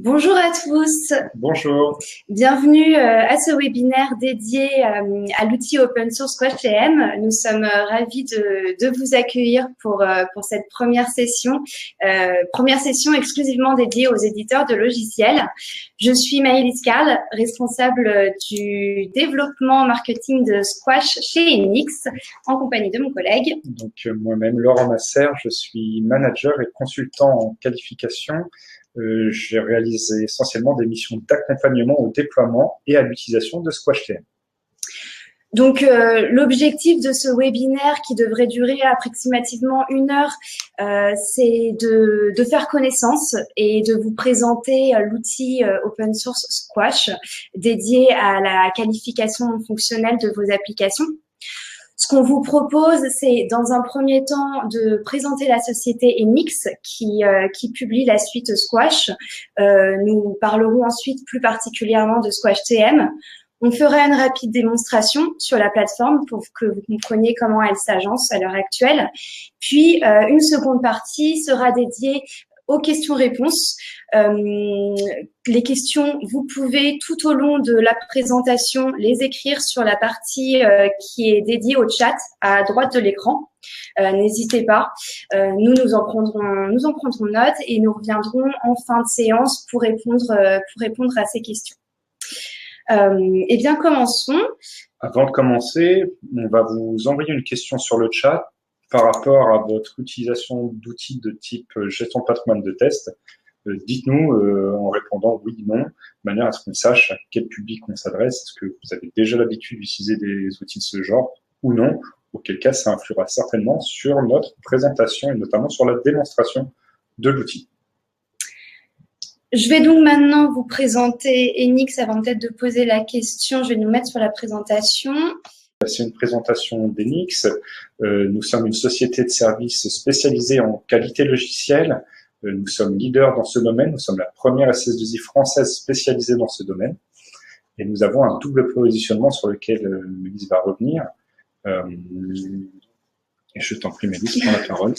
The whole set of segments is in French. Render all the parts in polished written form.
Bonjour à tous, Bonjour. bienvenue à ce webinaire dédié à l'outil open source SquashTM. Nous sommes ravis de vous accueillir pour cette première session exclusivement dédiée aux éditeurs de logiciels. Je suis Maëlys Carl, responsable du développement marketing de Squash chez Enix, en compagnie de mon collègue. Donc moi-même, Laurent Masser, je suis manager et consultant en qualification. J'ai réalisé essentiellement des missions d'accompagnement au déploiement et à l'utilisation de SquashTM. Donc, l'objectif de ce webinaire qui devrait durer approximativement 1 heure, c'est de faire connaissance et de vous présenter l'outil open source Squash dédié à la qualification fonctionnelle de vos applications. Ce qu'on vous propose, c'est dans un premier temps de présenter la société Enix qui publie la suite Squash. Nous parlerons ensuite plus particulièrement de SquashTM. On fera une rapide démonstration sur la plateforme pour que vous compreniez comment elle s'agence à l'heure actuelle. Puis, une seconde partie sera dédiée aux questions-réponses. Les questions, vous pouvez tout au long de la présentation les écrire sur la partie qui est dédiée au chat à droite de l'écran. N'hésitez pas, nous en prendrons note et nous reviendrons en fin de séance pour répondre à ces questions. Eh bien, commençons. Avant de commencer, on va vous envoyer une question sur le chat par rapport à votre utilisation d'outils de type gestion de patrimoine de test. Dites-nous en répondant oui, non, de manière à ce qu'on sache à quel public on s'adresse. Est-ce que vous avez déjà l'habitude d'utiliser des outils de ce genre ou non? Auquel cas, ça influera certainement sur notre présentation et notamment sur la démonstration de l'outil. Je vais donc maintenant vous présenter Enix avant peut-être de poser la question. Je vais nous mettre sur la présentation. C'est une présentation d'Enix. Nous sommes une société de services spécialisée en qualité logicielle. Nous sommes leaders dans ce domaine. Nous sommes la première SS2I française spécialisée dans ce domaine. Et nous avons un double positionnement sur lequel Mélisse va revenir. Et je t'en prie, Mélisse, prends la parole.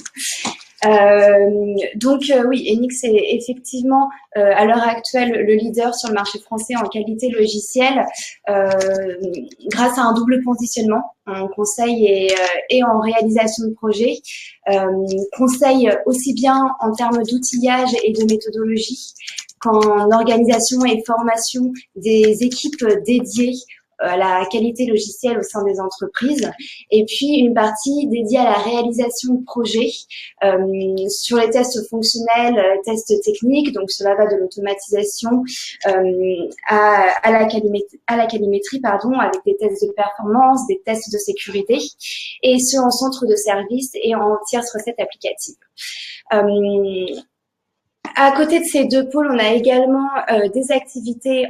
Oui, Enix est effectivement à l'heure actuelle le leader sur le marché français en qualité logicielle grâce à un double positionnement en conseil et en réalisation de projet. Conseil aussi bien en termes d'outillage et de méthodologie qu'en organisation et formation des équipes dédiées à la qualité logicielle au sein des entreprises, et puis une partie dédiée à la réalisation de projets sur les tests fonctionnels, tests techniques, donc cela va de l'automatisation à la calimétrie, avec des tests de performance, des tests de sécurité, et ce en centre de service et en tierce recette applicative. À côté de ces deux pôles, on a également des activités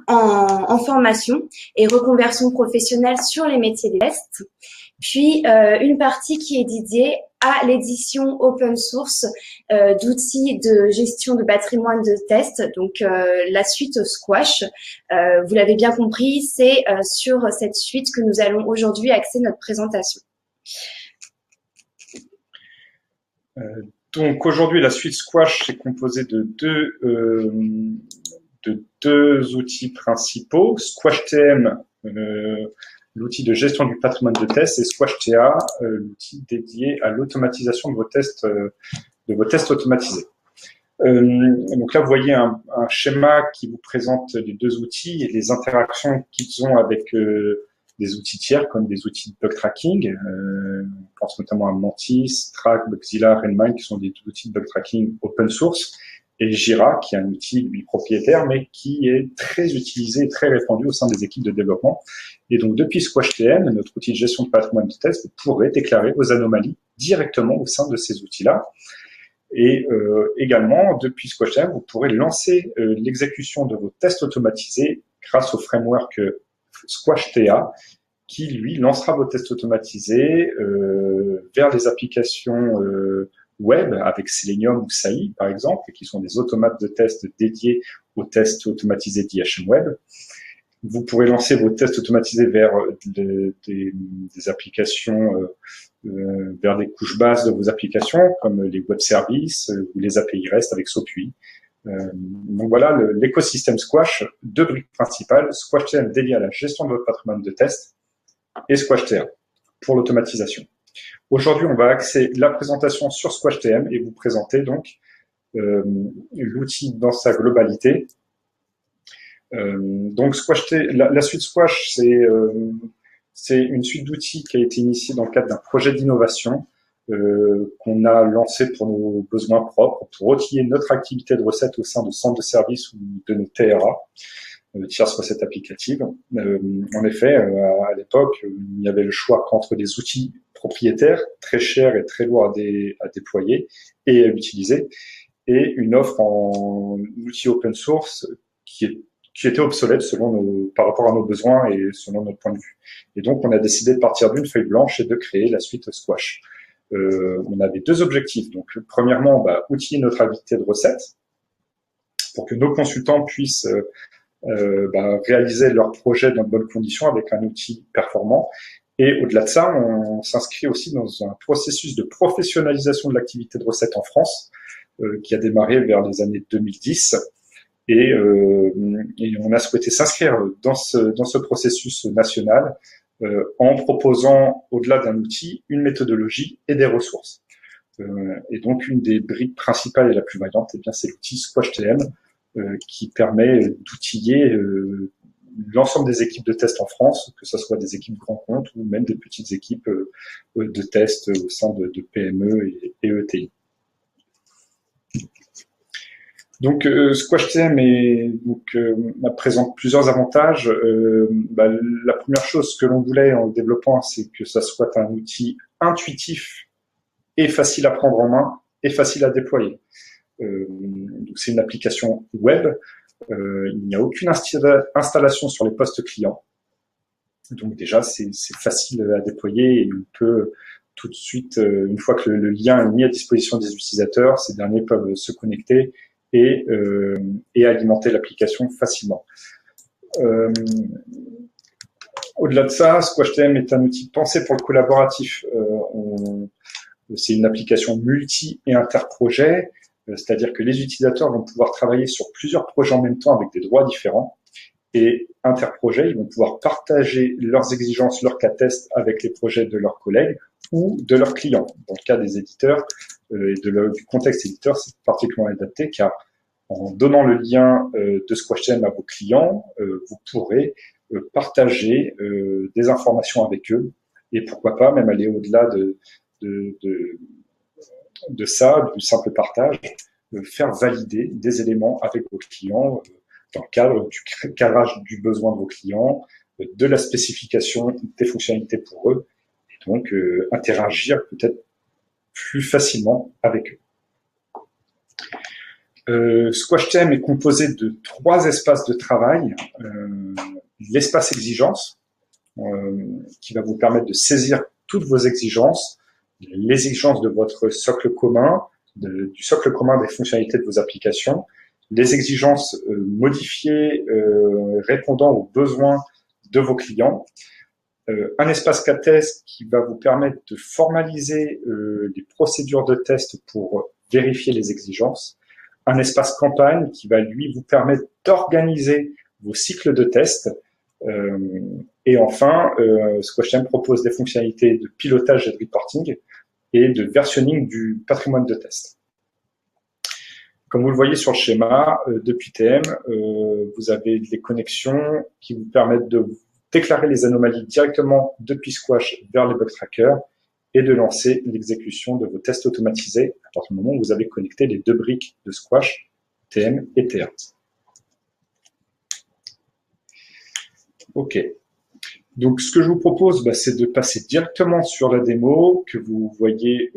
en formation et reconversion professionnelle sur les métiers des tests, puis une partie qui est dédiée à l'édition open source d'outils de gestion de patrimoine de test, donc la suite Squash. Vous l'avez bien compris, c'est sur cette suite que nous allons aujourd'hui axer notre présentation. Donc aujourd'hui, la suite Squash est composée de deux outils principaux, SquashTM, l'outil de gestion du patrimoine de test, et SquashTA, l'outil dédié à l'automatisation de vos tests automatisés. Donc là, vous voyez un schéma qui vous présente les deux outils et les interactions qu'ils ont avec des outils tiers comme des outils de bug tracking. On pense notamment à Mantis, Track, Bugzilla, Redmine, qui sont des outils de bug tracking open source, et Jira, qui est un outil, lui, propriétaire, mais qui est très utilisé et très répandu au sein des équipes de développement. Et donc, depuis SquashTM, notre outil de gestion de patrimoine de test, vous pourrez déclarer vos anomalies directement au sein de ces outils-là. Et également, depuis SquashTM, vous pourrez lancer l'exécution de vos tests automatisés grâce au framework SquashTA, qui, lui, lancera vos tests automatisés vers les applications web avec Selenium ou SAI, par exemple, qui sont des automates de tests dédiés aux tests automatisés d'IHM Web. Vous pourrez lancer vos tests automatisés vers des applications, vers des couches bases de vos applications, comme les web services ou les API REST avec SOAP UI. Donc voilà l'écosystème Squash, deux briques principales, SquashTM dédié à la gestion de votre patrimoine de test et SquashTA pour l'automatisation. Aujourd'hui, on va axer la présentation sur SquashTM et vous présenter donc l'outil dans sa globalité. Donc la suite Squash, c'est une suite d'outils qui a été initiée dans le cadre d'un projet d'innovation qu'on a lancé pour nos besoins propres, pour outiller notre activité de recette au sein de centres de services ou de nos TRA, tierces recettes applicatives. En effet, à l'époque, il y avait le choix qu'entre des outils propriétaires, très chers et très lourds à déployer et à utiliser, et une offre en outils open source qui était obsolète par rapport à nos besoins et selon notre point de vue. Et donc, on a décidé de partir d'une feuille blanche et de créer la suite Squash. On avait deux objectifs. Donc, premièrement, outiller notre activité de recette pour que nos consultants puissent réaliser leurs projets dans de bonnes conditions avec un outil performant. Et au-delà de ça, on s'inscrit aussi dans un processus de professionnalisation de l'activité de recette en France qui a démarré vers les années 2010. Et on a souhaité s'inscrire dans ce processus national en proposant, au-delà d'un outil, une méthodologie et des ressources. Et donc, une des briques principales et la plus vaillante, c'est l'outil SquashTM qui permet d'outiller l'ensemble des équipes de test en France, que ce soit des équipes grands comptes ou même des petites équipes de test au sein de PME et ETI. Donc, SquashTM présente plusieurs avantages. La première chose que l'on voulait en le développant, c'est que ça soit un outil intuitif et facile à prendre en main et facile à déployer. Donc, c'est une application web. Il n'y a aucune installation sur les postes clients. Donc déjà, c'est facile à déployer et on peut tout de suite, une fois que le lien est mis à disposition des utilisateurs, ces derniers peuvent se connecter et alimenter l'application facilement. Au-delà de ça, SquashTM est un outil pensé pour le collaboratif. C'est une application multi- et interprojet, c'est-à-dire que les utilisateurs vont pouvoir travailler sur plusieurs projets en même temps avec des droits différents. Et interprojet, ils vont pouvoir partager leurs exigences, leurs cas tests avec les projets de leurs collègues ou de leurs clients. Dans le cas des éditeurs et du contexte éditeur, c'est particulièrement adapté car en donnant le lien de SquashTM à vos clients, vous pourrez partager des informations avec eux et pourquoi pas même aller au-delà de ça, du simple partage, faire valider des éléments avec vos clients dans le cadre du cadrage du besoin de vos clients, de la spécification des fonctionnalités pour eux, et donc interagir peut-être plus facilement avec eux. SquashTM est composé de 3 espaces de travail. L'espace exigence, qui va vous permettre de saisir toutes vos exigences, les exigences de votre socle commun, du socle commun des fonctionnalités de vos applications, les exigences modifiées répondant aux besoins de vos clients, un espace cas test qui va vous permettre de formaliser les procédures de test pour vérifier les exigences, un espace campagne qui va lui vous permettre d'organiser vos cycles de test, et enfin SquashTM propose des fonctionnalités de pilotage et de reporting et de versionning du patrimoine de test. Comme vous le voyez sur le schéma, depuis TM, vous avez des connexions qui vous permettent de déclarer les anomalies directement depuis Squash vers les bug trackers et de lancer l'exécution de vos tests automatisés à partir du moment où vous avez connecté les 2 briques de Squash, TM et TA. OK. Donc, ce que je vous propose, c'est de passer directement sur la démo, que vous voyez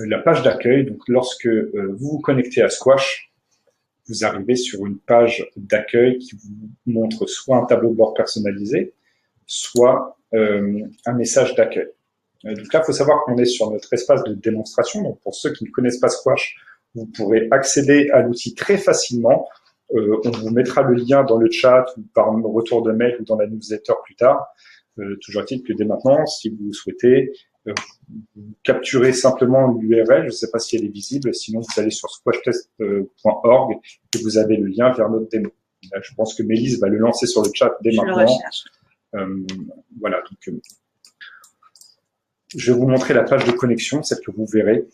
la page d'accueil. Donc, lorsque vous vous connectez à Squash, vous arrivez sur une page d'accueil qui vous montre soit un tableau de bord personnalisé, soit un message d'accueil. Donc là, il faut savoir qu'on est sur notre espace de démonstration. Donc, pour ceux qui ne connaissent pas Squash, vous pourrez accéder à l'outil très facilement. On vous mettra le lien dans le chat ou par retour de mail ou dans la newsletter plus tard. Toujours est-il que dès maintenant, si vous souhaitez, vous vous capturez simplement l'URL, je ne sais pas si elle est visible, sinon vous allez sur squashtest.org et vous avez le lien vers notre démo. Là, je pense que Mélise va le lancer sur le chat dès maintenant. Je le recherche. Voilà, donc je vais vous montrer la page de connexion, celle que vous verrez.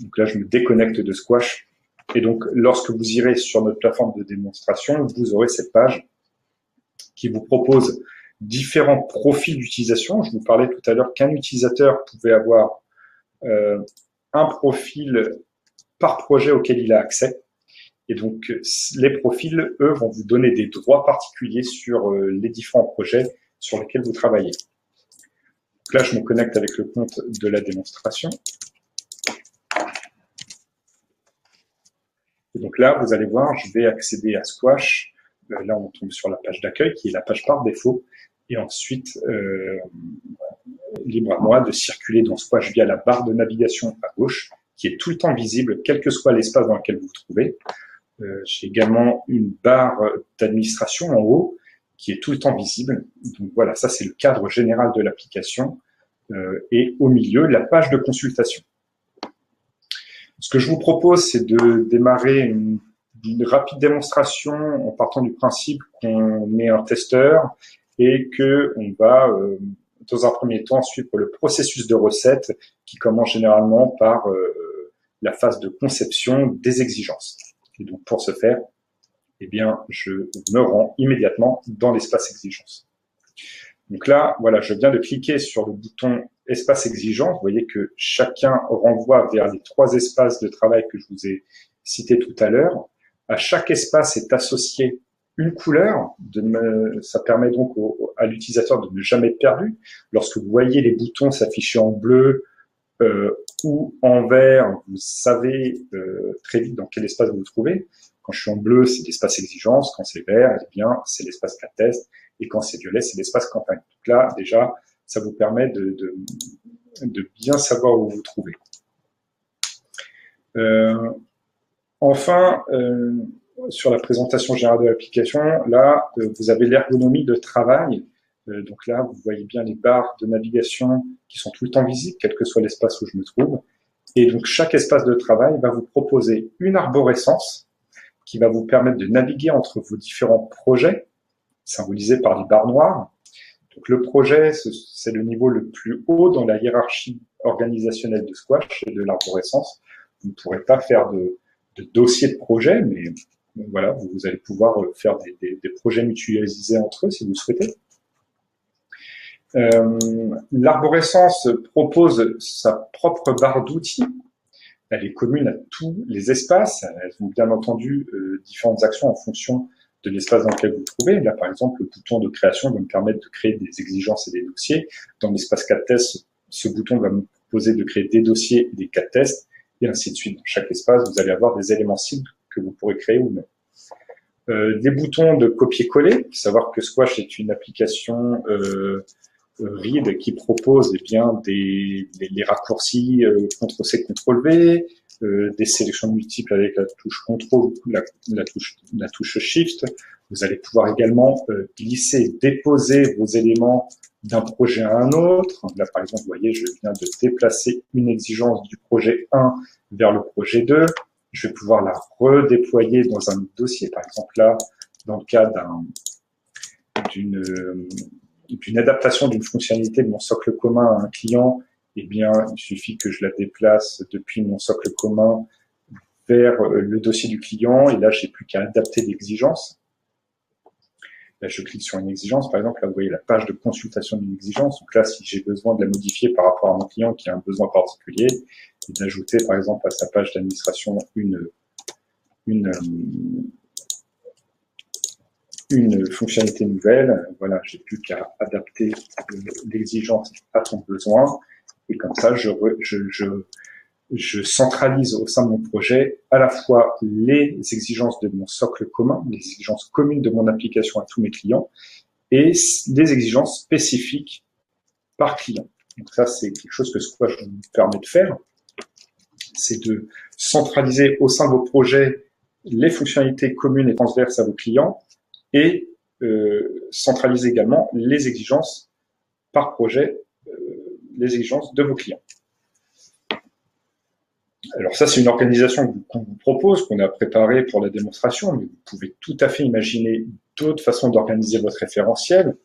Donc là, je me déconnecte de Squash. Et donc, lorsque vous irez sur notre plateforme de démonstration, vous aurez cette page qui vous propose différents profils d'utilisation. Je vous parlais tout à l'heure qu'un utilisateur pouvait avoir un profil par projet auquel il a accès. Et donc, les profils, eux, vont vous donner des droits particuliers sur les différents projets sur lesquels vous travaillez. Donc là, je me connecte avec le compte de la démonstration. Et donc là, vous allez voir, je vais accéder à Squash. Là, on tombe sur la page d'accueil, qui est la page par défaut. Et ensuite, libre à moi de circuler dans Squash via la barre de navigation à gauche, qui est tout le temps visible, quel que soit l'espace dans lequel vous vous trouvez. J'ai également une barre d'administration en haut, qui est tout le temps visible. Donc voilà, ça c'est le cadre général de l'application. Et au milieu, la page de consultation. Ce que je vous propose, c'est de démarrer une rapide démonstration en partant du principe qu'on est un testeur et que on va, dans un premier temps, suivre le processus de recette qui commence généralement par la phase de conception des exigences. Et donc, pour ce faire, eh bien, je me rends immédiatement dans l'espace exigence. Donc là, voilà, je viens de cliquer sur le bouton espace exigence. Vous voyez que chacun renvoie vers les 3 espaces de travail que je vous ai cités tout à l'heure. À chaque espace est associé une couleur. Ça permet donc à l'utilisateur de ne jamais être perdu. Lorsque vous voyez les boutons s'afficher en bleu ou en vert, vous savez très vite dans quel espace vous vous trouvez. Quand je suis en bleu, c'est l'espace exigence. Quand c'est vert, eh bien, c'est l'espace cas test. Et quand c'est violet, c'est l'espace campagne. Donc là, déjà, ça vous permet de bien savoir où vous vous trouvez. Enfin, sur la présentation générale de l'application, là, vous avez l'ergonomie de travail. Donc là, vous voyez bien les barres de navigation qui sont tout le temps visibles, quel que soit l'espace où je me trouve. Et donc, chaque espace de travail va vous proposer une arborescence qui va vous permettre de naviguer entre vos différents projets, symbolisés par les barres noires. Donc, le projet, c'est le niveau le plus haut dans la hiérarchie organisationnelle de Squash et de l'arborescence. Vous ne pourrez pas faire de dossier de projet, mais voilà, vous allez pouvoir faire des projets mutualisés entre eux si vous le souhaitez. L'arborescence propose sa propre barre d'outils. Elle est commune à tous les espaces. Elles ont bien entendu différentes actions en fonction de l'espace dans lequel vous vous trouvez. Là, par exemple, le bouton de création va me permettre de créer des exigences et des dossiers. Dans l'espace cas de test, ce bouton va me proposer de créer des dossiers et des cas de test, et ainsi de suite. Dans chaque espace, vous allez avoir des éléments cibles que vous pourrez créer ou non. Des boutons de copier-coller, savoir que Squash est une application READ qui propose eh bien les raccourcis CTRL-C, CTRL-V, des sélections multiples avec la touche CTRL, la touche SHIFT. Vous allez pouvoir également glisser, déposer vos éléments d'un projet à un autre. Là, par exemple, vous voyez, je viens de déplacer une exigence du projet 1 vers le projet 2. Je vais pouvoir la redéployer dans un autre dossier. Par exemple, là, dans le cas d'une adaptation d'une fonctionnalité de mon socle commun à un client, eh bien, il suffit que je la déplace depuis mon socle commun vers le dossier du client. Et là, j'ai plus qu'à adapter l'exigence. Là, je clique sur une exigence. Par exemple, là, vous voyez la page de consultation d'une exigence. Donc là, si j'ai besoin de la modifier par rapport à mon client qui a un besoin particulier, et d'ajouter, par exemple, à sa page d'administration une fonctionnalité nouvelle, voilà, j'ai plus qu'à adapter l'exigence à son besoin. Et comme ça, je centralise au sein de mon projet à la fois les exigences de mon socle commun, les exigences communes de mon application à tous mes clients, et des exigences spécifiques par client. Donc ça, c'est quelque chose que Squash vous permet de faire. C'est de centraliser au sein de vos projets les fonctionnalités communes et transverses à vos clients et centraliser également les exigences par projet, les exigences de vos clients. Alors ça, c'est une organisation qu'on vous propose, qu'on a préparée pour la démonstration, mais vous pouvez tout à fait imaginer d'autres façons d'organiser votre référentiel.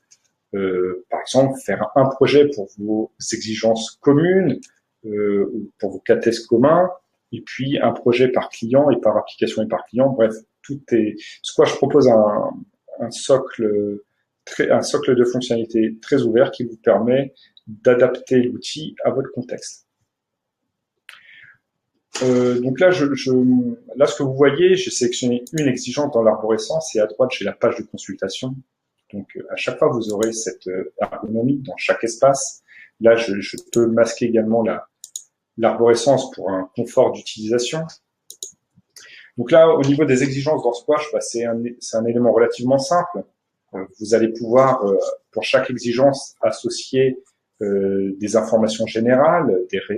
Par exemple, faire un projet pour vos exigences communes, ou pour vos cas tests communs, et puis un projet par client et par application et par client. Bref, tout est. Squash propose un socle un socle de fonctionnalités très ouvert qui vous permet d'adapter l'outil à votre contexte. Donc là, là, ce que vous voyez, j'ai sélectionné une exigence dans l'arborescence et à droite, j'ai la page de consultation. Donc, à chaque fois, vous aurez cette ergonomie dans chaque espace. Là, je peux masquer également l'arborescence pour un confort d'utilisation. Donc là, au niveau des exigences dans Squash, c'est un élément relativement simple. Vous allez pouvoir, pour chaque exigence, associer des informations générales,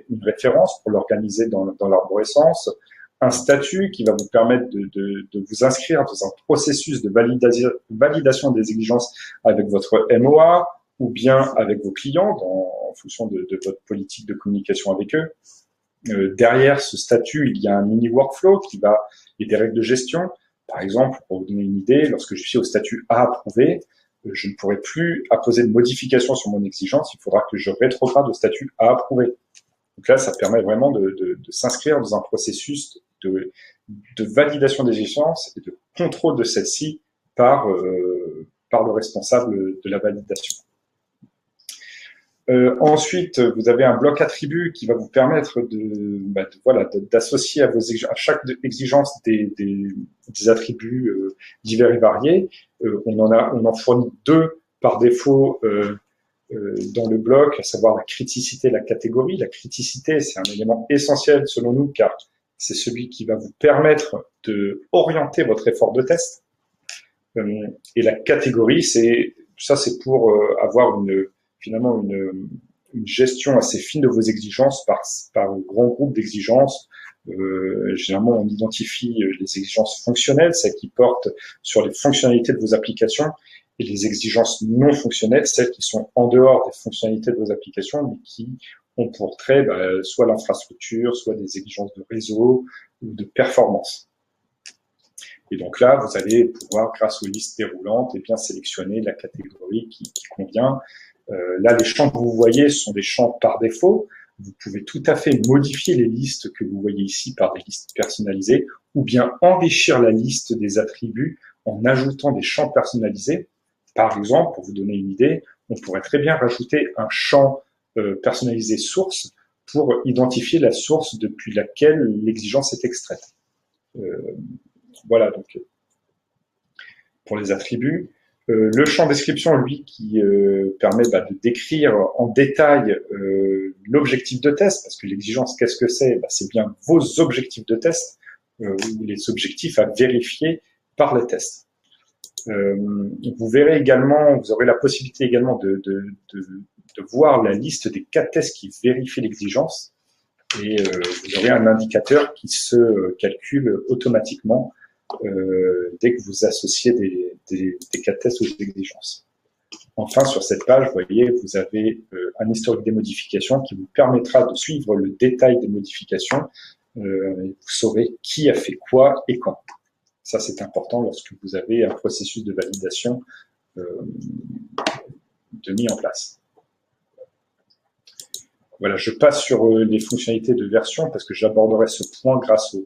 une référence pour l'organiser dans l'arborescence, un statut qui va vous permettre de vous inscrire dans un processus de validation des exigences avec votre MOA ou bien avec vos clients en fonction de votre politique de communication avec eux. Derrière ce statut, il y a un mini workflow et des règles de gestion. Par exemple, pour vous donner une idée, lorsque je suis au statut à approuver, je ne pourrai plus apposer de modifications sur mon exigence, il faudra que je rétrograde au statut à approuver. Donc là, ça permet vraiment de s'inscrire dans un processus de validation des exigences et de contrôle de celle-ci par le responsable de la validation. Ensuite, vous avez un bloc attribut qui va vous permettre d'associer à chaque exigence des attributs divers et variés. On en fournit 2 par défaut dans le bloc, à savoir la criticité et la catégorie. La criticité, c'est un élément essentiel selon nous, car c'est celui qui va vous permettre de orienter votre effort de test. Et la catégorie, c'est pour avoir finalement une gestion assez fine de vos exigences par grand groupe d'exigences. Généralement, on identifie les exigences fonctionnelles, celles qui portent sur les fonctionnalités de vos applications, et les exigences non fonctionnelles, celles qui sont en dehors des fonctionnalités de vos applications, mais qui ont pour trait soit l'infrastructure, soit des exigences de réseau ou de performance. Et donc là, vous allez pouvoir, grâce aux listes déroulantes, bien sélectionner la catégorie qui convient. Là, les champs que vous voyez sont des champs par défaut. Vous pouvez tout à fait modifier les listes que vous voyez ici par des listes personnalisées ou bien enrichir la liste des attributs en ajoutant des champs personnalisés. Par exemple, pour vous donner une idée, on pourrait très bien rajouter un champ personnalisé source pour identifier la source depuis laquelle l'exigence est extraite. Voilà donc pour les attributs. Le champ description, lui, qui permet de décrire en détail l'objectif de test, parce que l'exigence, qu'est-ce que c'est? C'est bien vos objectifs de test, ou les objectifs à vérifier par les tests. Vous verrez également, vous aurez la possibilité également de voir la liste des cas de tests qui vérifient l'exigence, et vous aurez un indicateur qui se calcule automatiquement dès que vous associez des cas de test aux exigences. Enfin, sur cette page, vous voyez, vous avez un historique des modifications qui vous permettra de suivre le détail des modifications. Vous saurez qui a fait quoi et quand. Ça, c'est important lorsque vous avez un processus de validation mis en place. Voilà, je passe sur les fonctionnalités de version parce que j'aborderai ce point grâce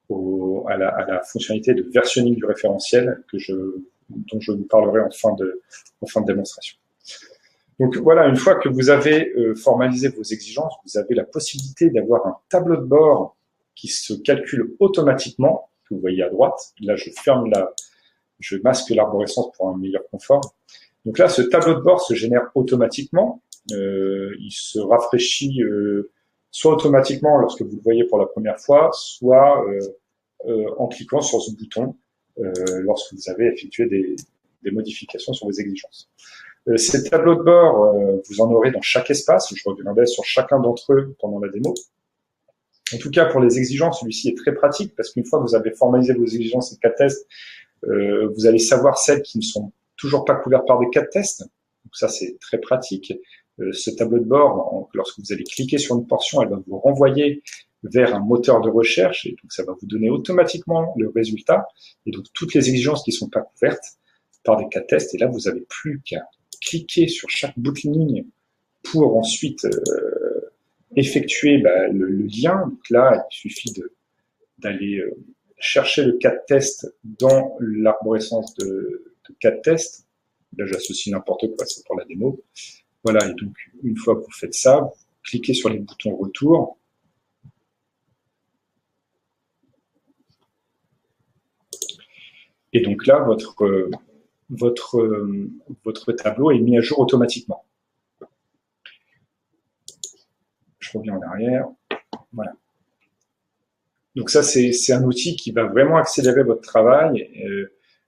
à la fonctionnalité de versionning du référentiel dont je vous parlerai en fin de démonstration. Donc voilà, une fois que vous avez formalisé vos exigences, vous avez la possibilité d'avoir un tableau de bord qui se calcule automatiquement, que vous voyez à droite. Là, je masque l'arborescence pour un meilleur confort. Donc là, ce tableau de bord se génère automatiquement. Il se rafraîchit soit automatiquement lorsque vous le voyez pour la première fois, soit en cliquant sur ce bouton lorsque vous avez effectué des modifications sur vos exigences. Ces tableaux de bord, vous en aurez dans chaque espace. Je reviendrai sur chacun d'entre eux pendant la démo. En tout cas, pour les exigences, celui-ci est très pratique parce qu'une fois que vous avez formalisé vos exigences et cas de test, vous allez savoir celles qui ne sont toujours pas couvertes par des cas de test. Donc ça, c'est très pratique. Ce tableau de bord, lorsque vous allez cliquer sur une portion, elle va vous renvoyer vers un moteur de recherche, et donc ça va vous donner automatiquement le résultat, et donc toutes les exigences qui ne sont pas couvertes par des cas de test, et là vous n'avez plus qu'à cliquer sur chaque bout de ligne pour ensuite effectuer le lien. Donc là, il suffit d'aller chercher le cas de test dans l'arborescence de cas de test. Là, j'associe n'importe quoi, c'est pour la démo. Voilà, et donc une fois que vous faites ça, vous cliquez sur les boutons retour. Et donc là, votre tableau est mis à jour automatiquement. Je reviens en arrière. Voilà. Donc ça, c'est un outil qui va vraiment accélérer votre travail.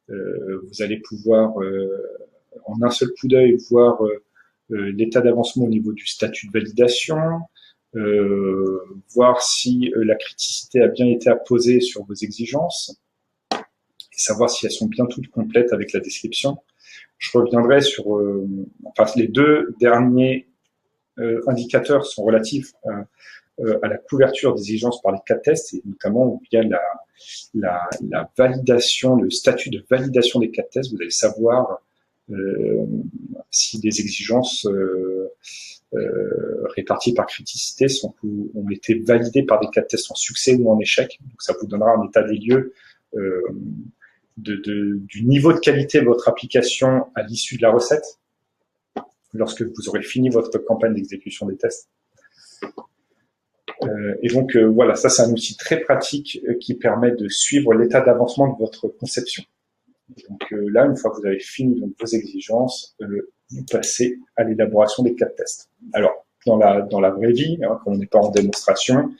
Vous allez pouvoir, en un seul coup d'œil, voir l'état d'avancement au niveau du statut de validation, voir si la criticité a bien été apposée sur vos exigences, et savoir si elles sont bien toutes complètes avec la description. Je reviendrai sur, enfin, les deux derniers indicateurs sont relatifs à la couverture des exigences par les cas de test, et notamment via la validation, le statut de validation des cas de test. Vous allez savoir si des exigences réparties par criticité ont été validées par des cas de test en succès ou en échec. Donc ça vous donnera un état des lieux du niveau de qualité de votre application à l'issue de la recette, lorsque vous aurez fini votre campagne d'exécution des tests. Et donc voilà, ça c'est un outil très pratique qui permet de suivre l'état d'avancement de votre conception. Et donc là, une fois que vous avez fini donc, vos exigences, vous passez à l'élaboration des cas de test. Alors, dans la vraie vie, hein, quand on n'est pas en démonstration,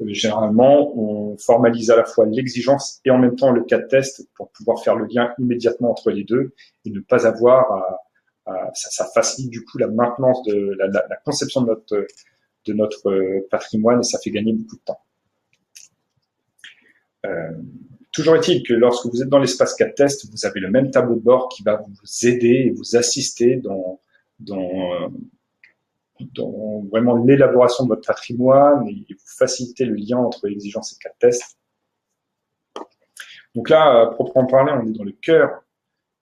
généralement, on formalise à la fois l'exigence et en même temps le cas de test pour pouvoir faire le lien immédiatement entre les deux et ne pas avoir ça facilite du coup la maintenance de la conception de notre patrimoine, et ça fait gagner beaucoup de temps. Toujours est-il que lorsque vous êtes dans l'espace cas de test, vous avez le même tableau de bord qui va vous aider et vous assister dans vraiment l'élaboration de votre patrimoine et vous faciliter le lien entre exigences et cas de test. Donc là, à proprement parler, on est dans le cœur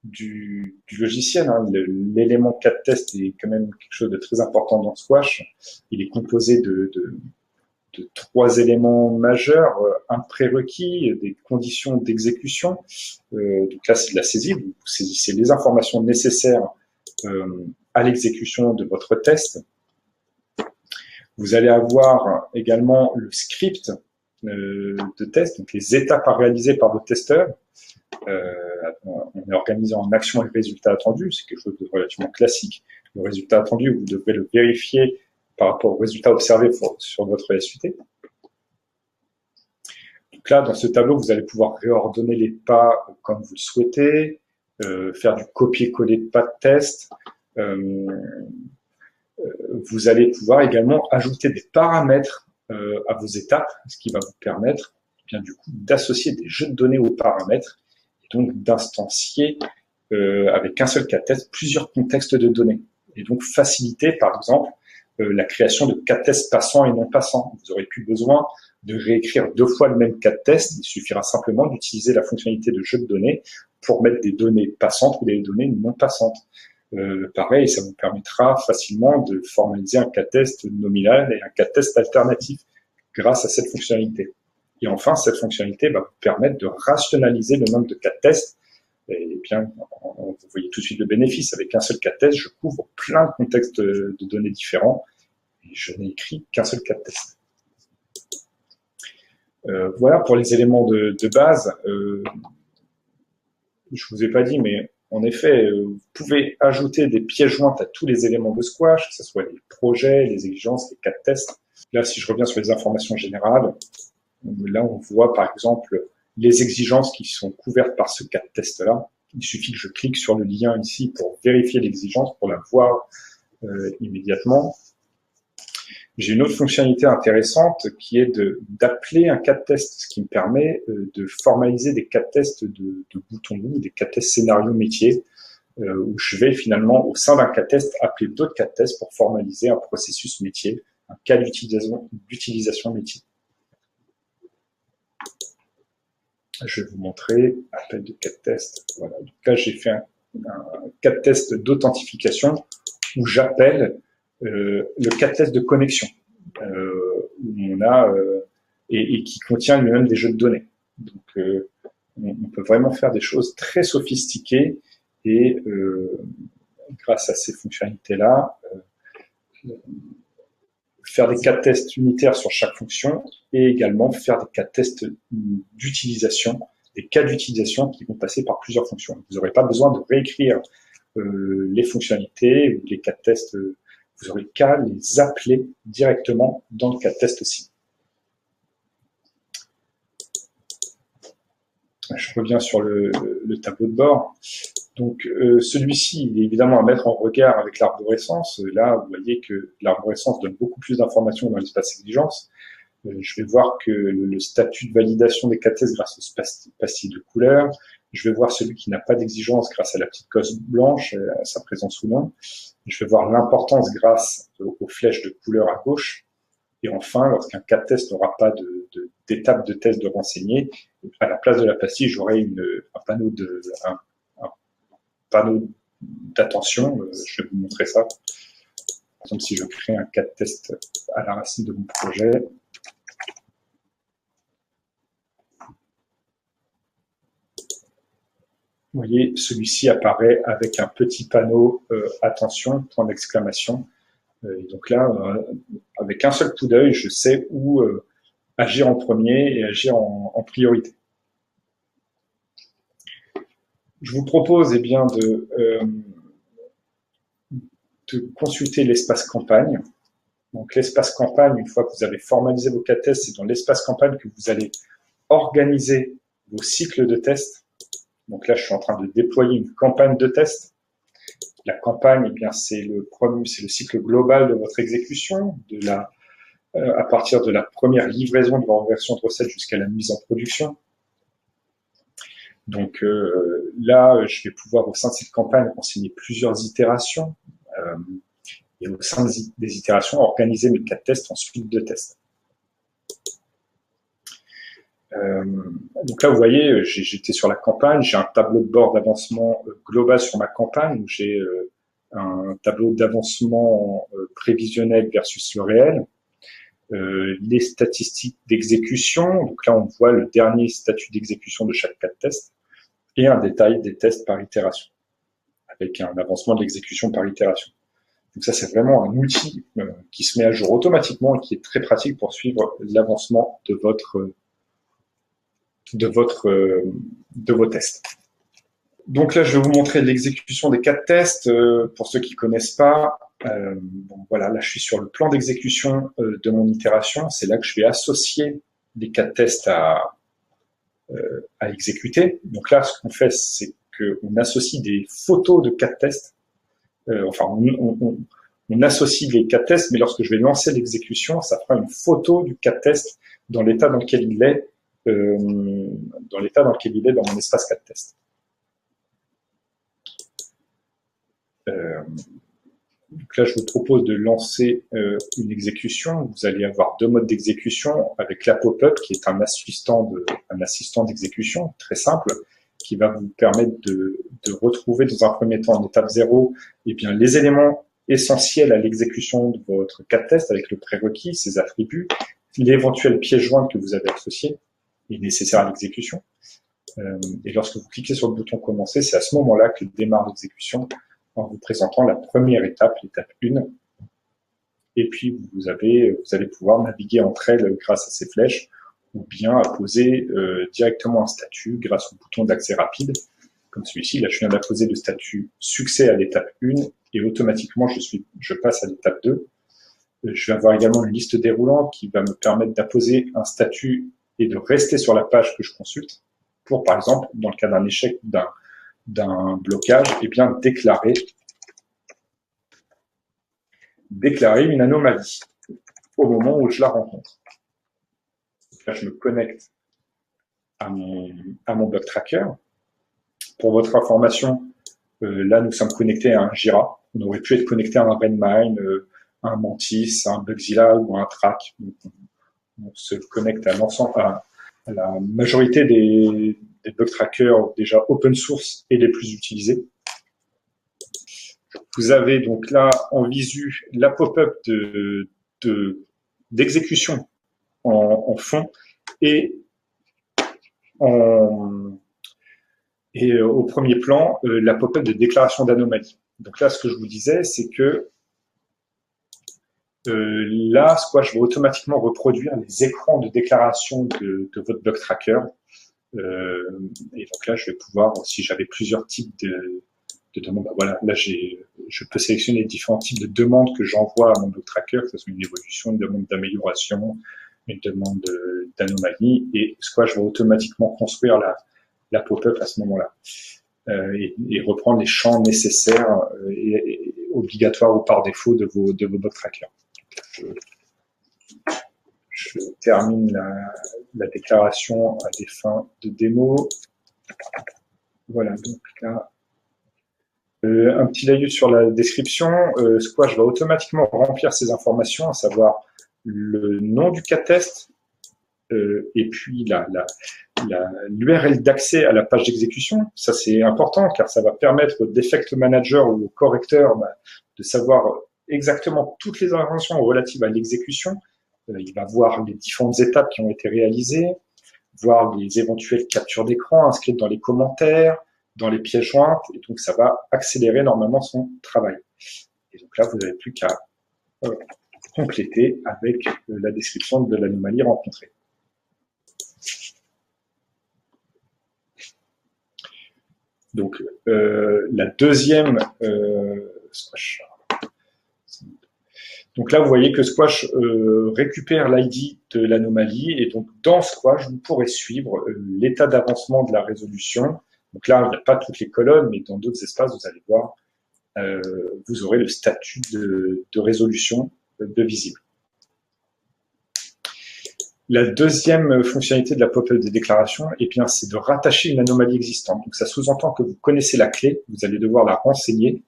du logiciel. Hein. L'élément cas de test est quand même quelque chose de très important dans Squash. Il est composé de 3 éléments majeurs, un prérequis, des conditions d'exécution. Donc là, c'est de la saisie. Vous saisissez les informations nécessaires à l'exécution de votre test. Vous allez avoir également le script de test, donc les étapes à réaliser par votre testeur. On est organisé en action et résultat attendu, c'est quelque chose de relativement classique. Le résultat attendu, vous devrez le vérifier par rapport au résultat observé sur votre SUT. Donc là, dans ce tableau, vous allez pouvoir réordonner les pas comme vous le souhaitez, faire du copier-coller de pas de test. Vous allez pouvoir également ajouter des paramètres à vos étapes, ce qui va vous permettre bien du coup d'associer des jeux de données aux paramètres et donc d'instancier avec un seul cas de test plusieurs contextes de données et donc faciliter par exemple la création de cas de test passants et non passants. Vous n'aurez plus besoin de réécrire 2 fois le même cas de test, il suffira simplement d'utiliser la fonctionnalité de jeu de données pour mettre des données passantes ou des données non passantes. Pareil, ça vous permettra facilement de formaliser un cas de test nominal et un cas de test alternatif grâce à cette fonctionnalité. Et enfin, cette fonctionnalité va vous permettre de rationaliser le nombre de cas de test. Et bien, vous voyez tout de suite le bénéfice. Avec un seul cas de test, je couvre plein de contextes de données différents et je n'ai écrit qu'un seul cas de test. Voilà pour les éléments de base. Je vous ai pas dit, mais en effet, vous pouvez ajouter des pièces jointes à tous les éléments de Squash, que ce soit les projets, les exigences, les cas de test. Là, si je reviens sur les informations générales, là, on voit par exemple les exigences qui sont couvertes par ce cas de test-là. Il suffit que je clique sur le lien ici pour vérifier l'exigence, pour la voir immédiatement. J'ai une autre fonctionnalité intéressante qui est d'appeler un cas de test, ce qui me permet de formaliser des cas de test de bout en bout, des cas de test scénario métier, où je vais finalement, au sein d'un cas de test, appeler d'autres cas de test pour formaliser un processus métier, un cas d'utilisation métier. Je vais vous montrer appel de cat test. Voilà. Donc là, j'ai fait un cat test d'authentification où j'appelle le cat test de connexion, où on a et qui contient lui-même des jeux de données. Donc, on peut vraiment faire des choses très sophistiquées et grâce à ces fonctionnalités-là, faire des cas tests unitaires sur chaque fonction et également faire des cas tests d'utilisation, des cas d'utilisation qui vont passer par plusieurs fonctions. Vous n'aurez pas besoin de réécrire les fonctionnalités ou les cas tests, vous aurez qu'à les appeler directement dans le cas test aussi. Je reviens sur le tableau de bord. Donc celui-ci, il est évidemment à mettre en regard avec l'arborescence. Là, vous voyez que l'arborescence donne beaucoup plus d'informations dans l'espace exigence. Je vais voir que le statut de validation des cas-tests grâce au pastis de couleur. Je vais voir celui qui n'a pas d'exigence grâce à la petite coche blanche, à sa présence ou non. Je vais voir l'importance grâce aux flèches de couleur à gauche. Et enfin, lorsqu'un cas-test n'aura pas d'étape de test de renseigner, à la place de la pastille, j'aurai un panneau d'attention. Je vais vous montrer ça. Par exemple, si je crée un cas de test à la racine de mon projet, vous voyez, celui-ci apparaît avec un petit panneau attention, point d'exclamation. Et donc là, avec un seul coup d'œil, je sais où agir en premier et agir en priorité. Je vous propose eh bien, de consulter l'espace campagne. Donc l'espace campagne, une fois que vous avez formalisé vos cas tests, c'est dans l'espace campagne que vous allez organiser vos cycles de tests. Donc là, je suis en train de déployer une campagne de test. La campagne, eh bien, c'est le cycle global de votre exécution, à partir de la première livraison de votre version de recette jusqu'à la mise en production. Donc là, je vais pouvoir, au sein de cette campagne, renseigner plusieurs itérations et au sein des itérations, organiser mes cas de test en suite de tests. Donc là, vous voyez, j'étais sur la campagne, j'ai un tableau de bord d'avancement global sur ma campagne, où j'ai un tableau d'avancement prévisionnel versus le réel, les statistiques d'exécution, donc là on voit le dernier statut d'exécution de chaque cas de test, et un détail des tests par itération, avec un avancement de l'exécution par itération. Donc ça, c'est vraiment un outil qui se met à jour automatiquement et qui est très pratique pour suivre l'avancement de vos tests. Donc là, je vais vous montrer l'exécution des cas de tests. Pour ceux qui connaissent pas, bon, voilà, là je suis sur le plan d'exécution de mon itération. C'est là que je vais associer les cas de tests à exécuter. Donc là, ce qu'on fait, c'est qu'on associe des photos de cas de test. Enfin, on associe les cas de test, mais lorsque je vais lancer l'exécution, ça fera une photo du cas de test dans l'état dans lequel il est, dans mon espace cas de test. Donc là, je vous propose de lancer une exécution. Vous allez avoir deux modes d'exécution avec la pop-up qui est un assistant d'exécution très simple qui va vous permettre de retrouver dans un premier temps en étape 0 eh bien, les éléments essentiels à l'exécution de votre cas de test avec le prérequis, ses attributs, l'éventuel pièce jointe que vous avez associé et nécessaire à l'exécution. Et lorsque vous cliquez sur le bouton commencer, c'est à ce moment-là que démarre l'exécution en vous présentant la première étape, l'étape 1. Et puis, vous allez pouvoir naviguer entre elles grâce à ces flèches ou bien apposer directement un statut grâce au bouton d'accès rapide, comme celui-ci. Là, je viens d'apposer le statut succès à l'étape 1 et automatiquement, je passe à l'étape 2. Je vais avoir également une liste déroulante qui va me permettre d'apposer un statut et de rester sur la page que je consulte pour, par exemple, dans le cas d'un échec d'un blocage, eh bien, déclarer une anomalie au moment où je la rencontre. Là, je me connecte à mon bug tracker. Pour votre information, là, nous sommes connectés à un Jira. On aurait pu être connecté à un Redmine, à un Mantis, à un Bugzilla ou à un Trac. On se connecte à l'ensemble, la majorité des bug trackers déjà open source et les plus utilisés. Vous avez donc là en visu la pop-up d'exécution en fond et au premier plan la pop-up de déclaration d'anomalie. Donc là, ce que je vous disais, c'est que là, Squash va automatiquement reproduire les écrans de déclaration de votre bug tracker. Et donc là, je vais pouvoir, si j'avais plusieurs types de demandes, bah voilà, là je peux sélectionner les différents types de demandes que j'envoie à mon bug tracker, que ce soit une évolution, une demande d'amélioration, une demande d'anomalie, et Squash va automatiquement construire la pop-up à ce moment-là. Et reprendre les champs nécessaires et obligatoires ou par défaut de vos bug trackers. Je termine la déclaration à des fins de démo. Voilà, donc là, un petit laïus sur la description. Squash va automatiquement remplir ces informations, à savoir le nom du cas test et puis l'URL d'accès à la page d'exécution. Ça, c'est important car ça va permettre au defect manager ou au correcteur de savoir exactement toutes les informations relatives à l'exécution. Il va voir les différentes étapes qui ont été réalisées, voir les éventuelles captures d'écran inscrites dans les commentaires, dans les pièces jointes, et donc ça va accélérer normalement son travail. Et donc là, vous n'avez plus qu'à compléter avec la description de l'anomalie rencontrée. Donc la deuxième Squash. Donc là, vous voyez que Squash récupère l'ID de l'anomalie, et donc dans Squash, vous pourrez suivre l'état d'avancement de la résolution. Donc là, il n'y a pas toutes les colonnes, mais dans d'autres espaces, vous allez voir, vous aurez le statut de résolution de visible. La deuxième fonctionnalité de la pop-up des déclarations, eh bien, c'est de rattacher une anomalie existante. Donc ça sous-entend que vous connaissez la clé, vous allez devoir la renseigner,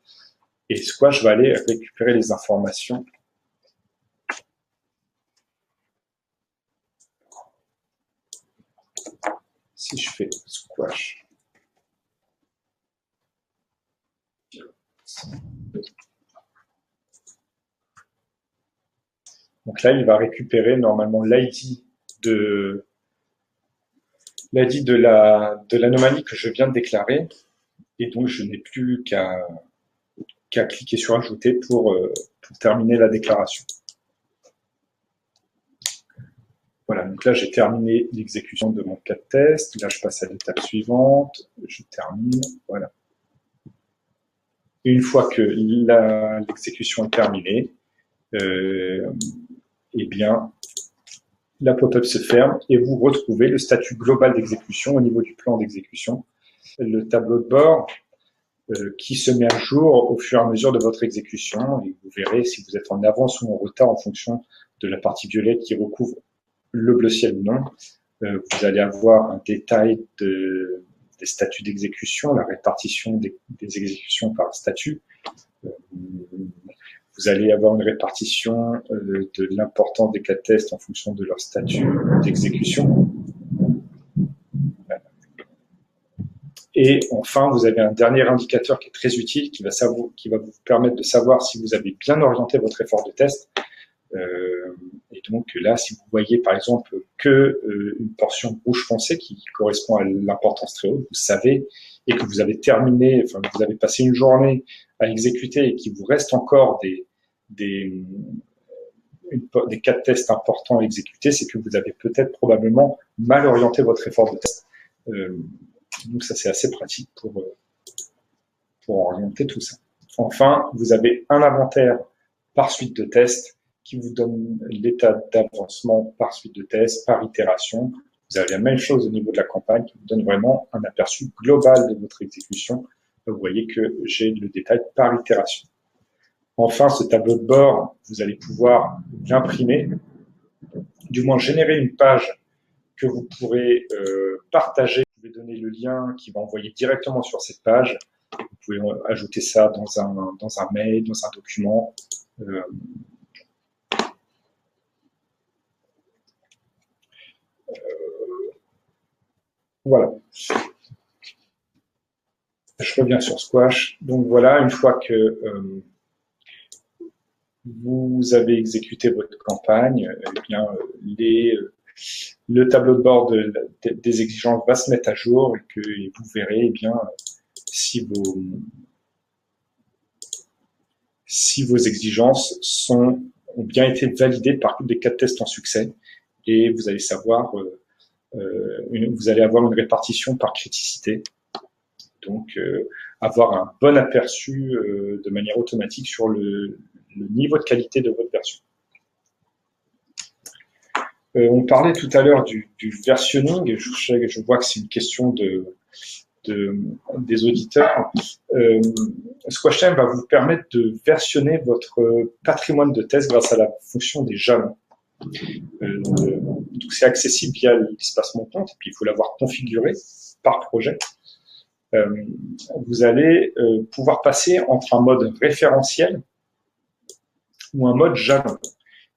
et Squash va aller récupérer les informations. Si je fais Squash, donc là, il va récupérer normalement l'ID de l'anomalie que je viens de déclarer, et donc je n'ai plus qu'à cliquer sur ajouter pour terminer la déclaration. Voilà, donc là j'ai terminé l'exécution de mon cas de test. Là je passe à l'étape suivante, je termine, voilà. Une fois que l'exécution est terminée, eh bien la pop-up se ferme et vous retrouvez le statut global d'exécution au niveau du plan d'exécution, le tableau de bord qui se met à jour au fur et à mesure de votre exécution, et vous verrez si vous êtes en avance ou en retard en fonction de la partie violette qui recouvre le bleu ciel ou non. Vous allez avoir un détail des statuts d'exécution, la répartition des exécutions par statut. Vous allez avoir une répartition de l'importance des cas de test en fonction de leur statut d'exécution. Et enfin, vous avez un dernier indicateur qui est très utile, qui va vous permettre de savoir si vous avez bien orienté votre effort de test. Et donc là, si vous voyez par exemple que une portion rouge foncé qui correspond à l'importance très haute, vous savez, et que vous avez terminé, enfin vous avez passé une journée à exécuter et qu'il vous reste encore des cas de test importants à exécuter, c'est que vous avez peut-être probablement mal orienté votre effort de test. Donc ça c'est assez pratique pour orienter tout ça. Enfin, vous avez un inventaire par suite de tests qui vous donne l'état d'avancement par suite de tests, par itération. Vous avez la même chose au niveau de la campagne qui vous donne vraiment un aperçu global de votre exécution. Vous voyez que j'ai le détail par itération. Enfin, ce tableau de bord, vous allez pouvoir l'imprimer, du moins générer une page que vous pourrez partager. Vous pouvez donner le lien qui va envoyer directement sur cette page. Vous pouvez ajouter ça dans un mail, dans un document. Voilà. Je reviens sur Squash. Donc voilà, une fois que vous avez exécuté votre campagne, eh bien, le tableau de bord des exigences va se mettre à jour et que vous verrez eh bien, si vos exigences ont bien été validées par des cas de test en succès, et vous allez savoir, vous allez avoir une répartition par criticité. Donc, avoir un bon aperçu de manière automatique sur le niveau de qualité de votre version. On parlait tout à l'heure du versionning. Je vois que c'est une question des auditeurs. SquashTime va vous permettre de versionner votre patrimoine de test grâce à la fonction des jalons. Donc c'est accessible via l'espace Mon compte, et puis il faut l'avoir configuré par projet. Vous allez pouvoir passer entre un mode référentiel ou un mode jalon.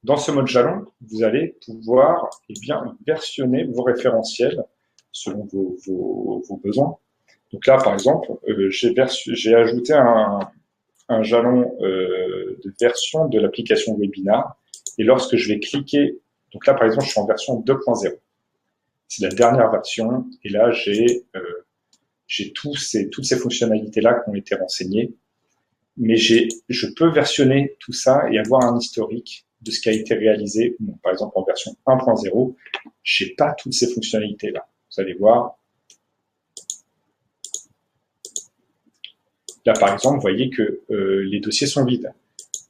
Dans ce mode jalon, vous allez pouvoir eh bien, versionner vos référentiels selon vos besoins. Donc là, par exemple, j'ai ajouté un jalon de version de l'application Webinar. Et lorsque je vais cliquer, donc là, par exemple, je suis en version 2.0. C'est la dernière version. Et là, j'ai toutes ces fonctionnalités-là qui ont été renseignées. Mais je peux versionner tout ça et avoir un historique de ce qui a été réalisé. Bon, par exemple, en version 1.0, j'ai pas toutes ces fonctionnalités-là. Vous allez voir. Là, par exemple, vous voyez que les dossiers sont vides.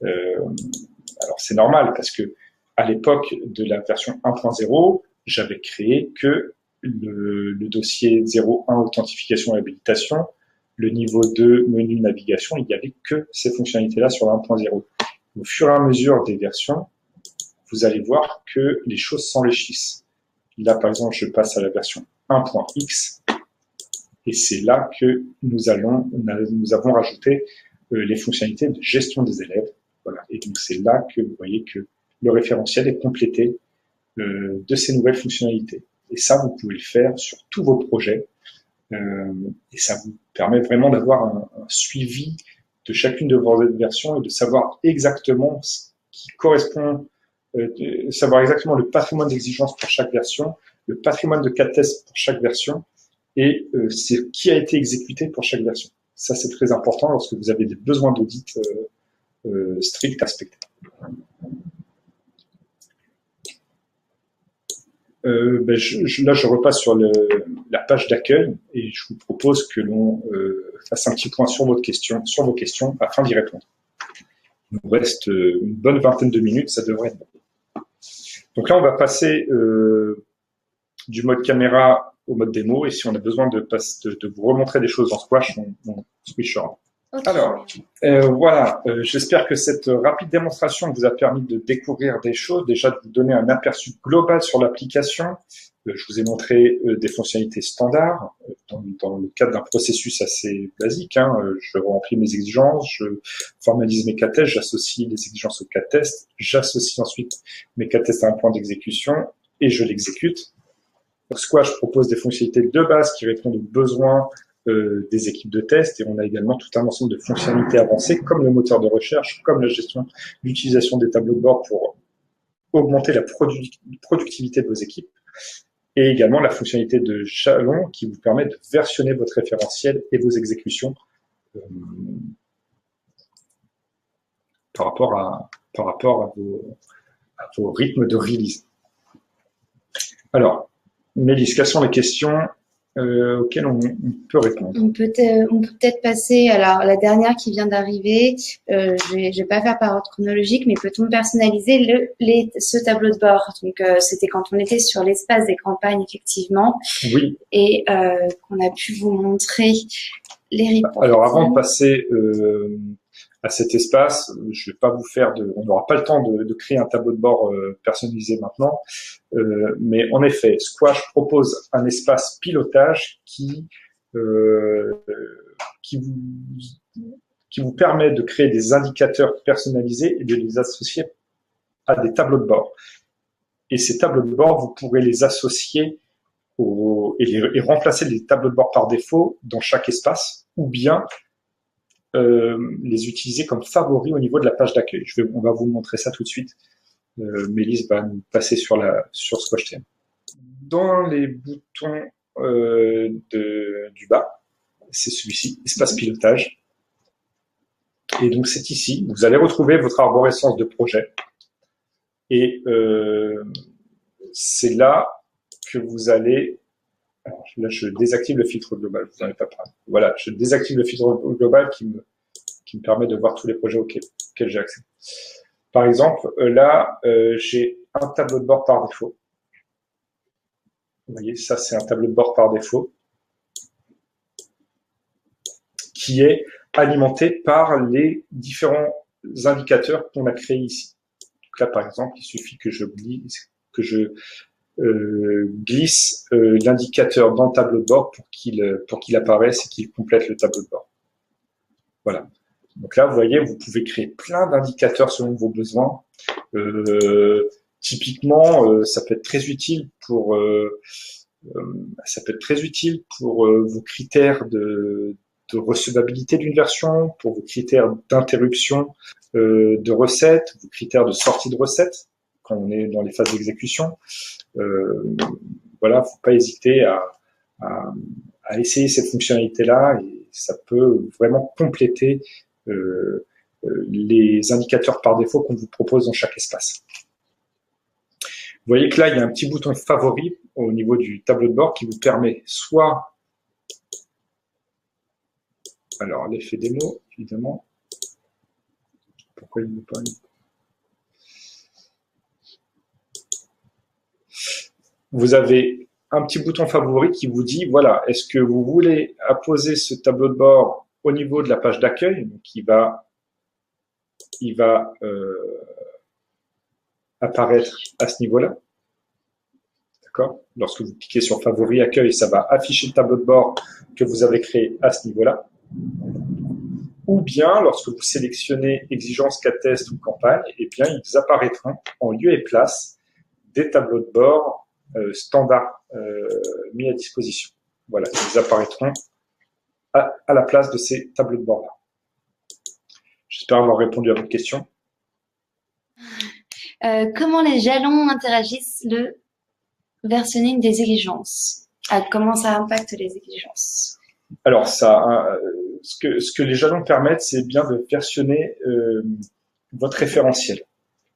Alors, c'est normal parce que à l'époque de la version 1.0, j'avais créé que le dossier 0.1 authentification et habilitation, le niveau 2 menu navigation, il n'y avait que ces fonctionnalités-là sur la 1.0. Au fur et à mesure des versions, vous allez voir que les choses s'enrichissent. Là, par exemple, je passe à la version 1.x et c'est là que nous avons rajouté les fonctionnalités de gestion des élèves. Voilà. Et donc, c'est là que vous voyez que le référentiel est complété de ces nouvelles fonctionnalités. Et ça, vous pouvez le faire sur tous vos projets. Et ça vous permet vraiment d'avoir un suivi de chacune de vos versions et de savoir exactement ce qui correspond, savoir exactement le patrimoine d'exigence pour chaque version, le patrimoine de cas de test pour chaque version et ce qui a été exécuté pour chaque version. Ça, c'est très important lorsque vous avez des besoins d'audit stricts à respecter. Là, je repasse sur la page d'accueil et je vous propose que l'on fasse un petit point sur vos questions afin d'y répondre. Il nous reste une bonne vingtaine de minutes, ça devrait être bon. Donc là, on va passer du mode caméra au mode démo, et si on a besoin de vous remontrer des choses en Squash, on switchera. Okay. Alors, voilà, j'espère que cette rapide démonstration vous a permis de découvrir des choses, déjà de vous donner un aperçu global sur l'application. Je vous ai montré des fonctionnalités standards dans le cadre d'un processus assez basique. Je remplis mes exigences, je formalise mes cas tests, j'associe les exigences aux cas tests, j'associe ensuite mes cas tests à un point d'exécution et je l'exécute. Squash propose des fonctionnalités de base qui répondent aux besoins des équipes de test, et on a également tout un ensemble de fonctionnalités avancées comme le moteur de recherche, comme la gestion, l'utilisation des tableaux de bord pour augmenter la productivité de vos équipes, et également la fonctionnalité de jalon qui vous permet de versionner votre référentiel et vos exécutions par rapport à vos rythmes de release. Alors, Mélisse, quelles sont les questions auxquelles on peut répondre? On peut peut-être passer, alors la dernière qui vient d'arriver, je vais pas faire par ordre chronologique, mais peut-on personnaliser ce tableau de bord? Donc c'était quand on était sur l'espace des campagnes, effectivement. Oui. Et qu'on a pu vous montrer les reports. Alors avant de passer à cet espace, je vais pas vous faire on n'aura pas le temps de créer un tableau de bord personnalisé maintenant, mais en effet, Squash propose un espace pilotage qui vous permet de créer des indicateurs personnalisés et de les associer à des tableaux de bord. Et ces tableaux de bord, vous pourrez les associer et remplacer les tableaux de bord par défaut dans chaque espace, ou bien les utiliser comme favoris au niveau de la page d'accueil. On va vous montrer ça tout de suite. Mélisse va nous passer sur SquashTM. Dans les boutons du bas, c'est celui-ci, espace pilotage. Et donc c'est ici, vous allez retrouver votre arborescence de projet. Et c'est là que vous allez... Alors là, je désactive le filtre global, vous n'en avez pas parlé. Voilà, je désactive le filtre global qui me permet de voir tous les projets auxquels j'ai accès. Par exemple, là, j'ai un tableau de bord par défaut. Vous voyez, ça, c'est un tableau de bord par défaut qui est alimenté par les différents indicateurs qu'on a créés ici. Donc là, par exemple, il suffit que je glisse l'indicateur dans le tableau de bord pour qu'il apparaisse et qu'il complète le tableau de bord. Voilà. Donc là, vous voyez, vous pouvez créer plein d'indicateurs selon vos besoins. Typiquement, ça peut être très utile pour vos critères de recevabilité d'une version, pour vos critères d'interruption de recettes, vos critères de sortie de recettes quand on est dans les phases d'exécution. Voilà, faut pas hésiter à essayer cette fonctionnalité-là et ça peut vraiment compléter les indicateurs par défaut qu'on vous propose dans chaque espace. Vous voyez que là, il y a un petit bouton favori au niveau du tableau de bord qui vous permet soit, alors l'effet démo, évidemment, pourquoi il ne veut pas, vous avez un petit bouton favori qui vous dit, voilà, est-ce que vous voulez apposer ce tableau de bord au niveau de la page d'accueil, donc il va apparaître à ce niveau-là. D'accord? Lorsque vous cliquez sur favori accueil, ça va afficher le tableau de bord que vous avez créé à ce niveau-là. Ou bien, lorsque vous sélectionnez exigence, cas test ou campagne, eh bien, ils apparaîtront en lieu et place des tableaux de bord standards mis à disposition. Voilà, ils apparaîtront à la place de ces tableaux de bord-là. J'espère avoir répondu à votre question. Comment les jalons interagissent le versionning des exigences? Comment ça impacte les exigences? Alors, ce que les jalons permettent, c'est bien de versionner votre référentiel.